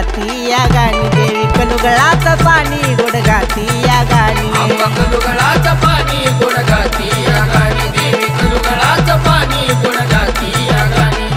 गाती या गाणी देवी कलुगळाचं पाणी गोड गाती या गाणी कलुगळाचं पाणी गोड गाती या गाणी देवी कलुगळाचं पाणी गोड गाती या गाणी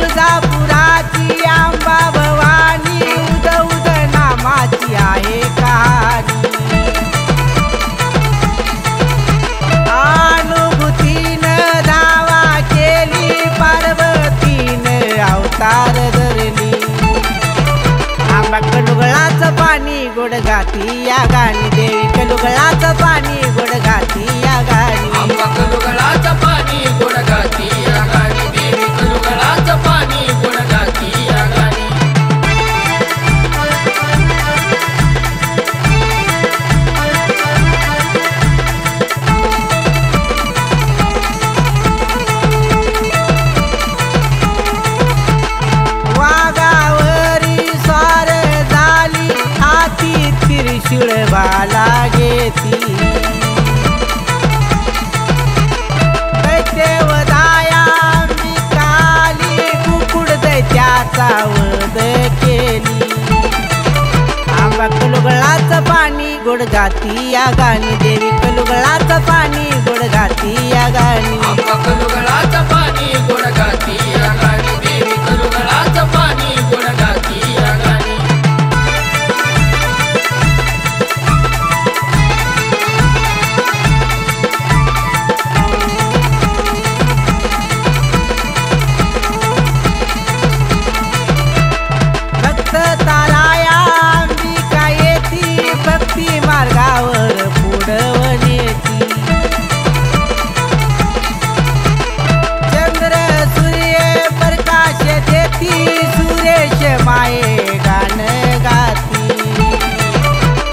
तुळजापुराची आंबा भवानी उद उद नामाची आहे कहाणी अनुभूतीनं धावा केली पार्वतीनं अवतार धरली आंबा कलुगळाचं पाणी गोड गाती या गाणी देवी कलुगळाचं पाणी गोड गाती या गाणी कलुगळाचं पाणी गोड गाती या गाणी देवी कलुगळाचं पाणी गोड गाती या गाणी वाघावरी स्वार झाली हाती त्रिशूळ बाला घेती दैत्यवधाया मिकाली कुकुड दैत्याचा वध केली आंबा कलुगळाचं पाणी गोड गाती या गाणी देवी कलुगळाचं पाणी गोड गाती या गाणी कलुगळाचं पाणी गोड गाती या गाणी देवी कलुगळाचं पाणी गोड गाती या गाणी भक्त ताराया अंबिका येती भक्ती मार्गावर पुढवून येती चंद्र सूर्य प्रकाश देती सुरेश माये गाण गाती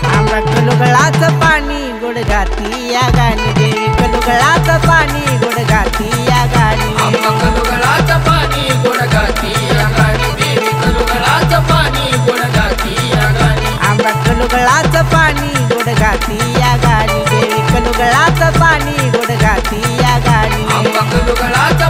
आंबा कलुगळाचं पाणी गोड गाती या गाणी देवी कलुगळाचं पाणी गोड गाती या गाणी कलुगळाचं पाणी गोड गाती या गाणी देवी कलुगळाचं पाणी गोड गाती या गाणी आंबा कलुगळाचं पाणी गोड गाती या गाणी देवी कलुगळाचं पाणी गोड गाती या गाणी कलुगळाचं